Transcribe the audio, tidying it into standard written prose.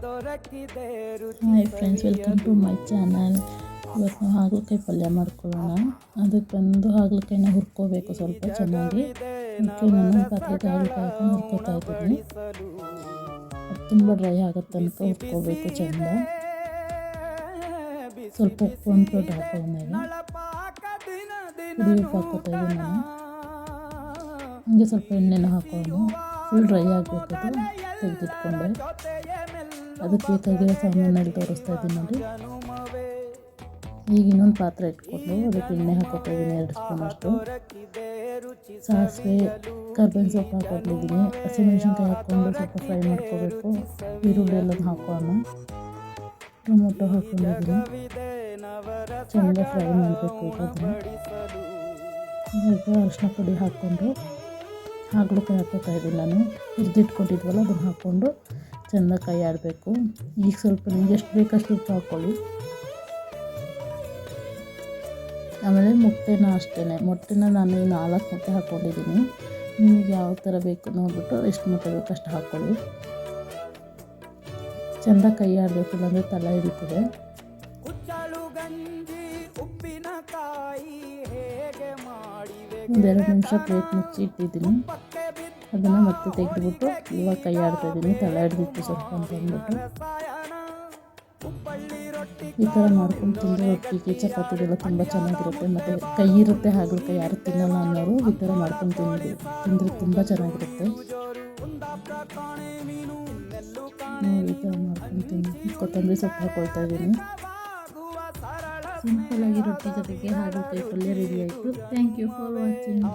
Hi friends, welcome to my channel. ಇವತ್ತು ನಾವು ಹಾಗಲಕಾಯಿ ಪಲ್ಯ ಮಾಡ್ಕೊಳ್ಳೋಣ. ಅದಕ್ಕೊಂದು ಹಾಗಲಕಾಯಿನ ಹುರ್ಕೋಬೇಕು ಸ್ವಲ್ಪ ಚೆನ್ನಾಗಿ. ಅದಕ್ಕೆ ನಾನು ಪಾತ್ರೆಗೆ ಹಾಗಲಕಾಯಿ ಹಾಕೊಂಡು ಹುರ್ಕೋತಾ ಇದ್ದೀನಿ. ಅದು ತುಂಬ ಡ್ರೈ ಆಗೋ ತನಕ ಹುರ್ಕೋಬೇಕು ಚೆಂದ. ಸ್ವಲ್ಪ ಉಪ್ಪು ಅಂದ್ಬಿಟ್ಟು ಹಾಕೊಳ್ಳೋಣ. ಉಪ್ಪು ಹಾಕೋತಾ ಇದ್ದೀನಿ ನಾನು. ಹಂಗೆ ಸ್ವಲ್ಪ ಎಣ್ಣೆನ ಹಾಕೊಳ್ಳೋಣ. ಫುಲ್ ಡ್ರೈ ಆಗಬೇಕು, ಅದು ತೆಗೆದಿಟ್ಕೊಂಡೆ. ಅದಕ್ಕೆ ಬೇಕಾಗಿರೋ ಸಾಮಾನಲ್ಲಿ ತೋರಿಸ್ತಾ ಇದ್ದೀನಿ ನೋಡಿ. ಈಗ ಇನ್ನೊಂದು ಪಾತ್ರೆ ಇಟ್ಕೊಂಡು ಅದಕ್ಕೆ ಎಣ್ಣೆ ಹಾಕೋತಾ ಇದ್ದೀನಿ 2 ಸ್ಪೂನ್ ಅಷ್ಟು. ಸಾಸಿವೆ, ಕರ್ಬೇವಿನ ಸೊಪ್ಪು ಹಾಕೊಂಡಿದ್ದೀನಿ. ಹಸಿಮೆಣಸಿನ್ಕಾಯಿ ಹಾಕ್ಕೊಂಡು ಸ್ವಲ್ಪ ಫ್ರೈ ಮಾಡ್ಕೋಬೇಕು. ಈರುಳ್ಳಿ ಎಲ್ಲನೂ ಹಾಕೋಣ. ಟೊಮೊಟೊ ಹಾಕೊಂಡಿದ್ದೀನಿ. ಚೆಂದ ಫ್ರೈ ಮಾಡಬೇಕು. ಈಗ ಅರಿಶಿನ ಪುಡಿ ಹಾಕ್ಕೊಂಡು ಹಾಗಲಕಾಯಿ ಹಾಕೋತಾ ಇದ್ದೀನಿ ನಾನು. ಹುರಿದಿಟ್ಕೊಂಡಿದ್ವಲ್ಲ ಅದನ್ನು ಹಾಕ್ಕೊಂಡು ಚೆಂದ ಕೈ ಆಡಬೇಕು. ಈಗ ಸ್ವಲ್ಪ ನಿಮ್ಗೆ ಎಷ್ಟು ಬೇಕಷ್ಟು ಉಪ್ಪು ಹಾಕ್ಕೊಳ್ಳಿ. ಆಮೇಲೆ ಮೊಟ್ಟೆನ ನಾನು 4 ಮೊಟ್ಟೆ ಹಾಕ್ಕೊಂಡಿದ್ದೀನಿ. ನಿಮಗೆ ಯಾವ ಥರ ಬೇಕು ನೋಡಿಬಿಟ್ಟು ಎಷ್ಟು ಮೊಟ್ಟೆ ಬೇಕು ಅಷ್ಟು ಹಾಕ್ಕೊಳ್ಳಿ. ಚೆಂದ ಕೈ ಆಡಬೇಕು, ಇಲ್ಲಾಂದರೆ ತಲೆ ಹಿಡಿತದೆ. ಒಂದು 2 ನಿಮಿಷ ಪ್ಲೇಟ್ ಮುಚ್ಚಿ ಇಟ್ಟಿದ್ದೀನಿ. ಅದನ್ನು ಮತ್ತೆ ತೆಗೆದುಬಿಟ್ಟು ಇವಾಗ ಕೈ ಆಡ್ತಾಯಿದ್ದೀನಿ, ತಲೆ ಹಿಡಿದಿತ್ತು ಸ್ವಲ್ಪ ಅಂತ ಅಂದ್ಬಿಟ್ಟು. ಈ ಥರ ಮಾಡ್ಕೊಂಡು ತಿಂದರೆ ರೊಟ್ಟಿಗೆ ಚಪಾತಿಗೆಲ್ಲ ತುಂಬ ಚೆನ್ನಾಗಿರುತ್ತೆ. ಮತ್ತು ಕೈ ಇರುತ್ತೆ ಹಾಗಲಕಾಯಿ ಯಾರು ತಿನ್ನಲ್ಲ ಅನ್ನೋರು ಈ ಥರ ಮಾಡ್ಕೊಂಡು ತಿಂದರೆ ತುಂಬ ಚೆನ್ನಾಗಿರುತ್ತೆ. ಈ ಥರ ಮಾಡ್ಕೊಂಡು ತಿಂದು ಕೊತ್ತಂಬರಿ ಸೊಪ್ಪು ಹಾಕ್ಕೊಳ್ತಾ ಇದ್ದೀನಿ. ಸಿಂಪಲ್ಲಾಗಿ ರೊಟ್ಟಿ ಜೊತೆಗೆ ಹಾಗಲಕಾಯಿ ಪಲ್ಯ ರೆಡಿ ಆಯಿತು. Thank you for watching.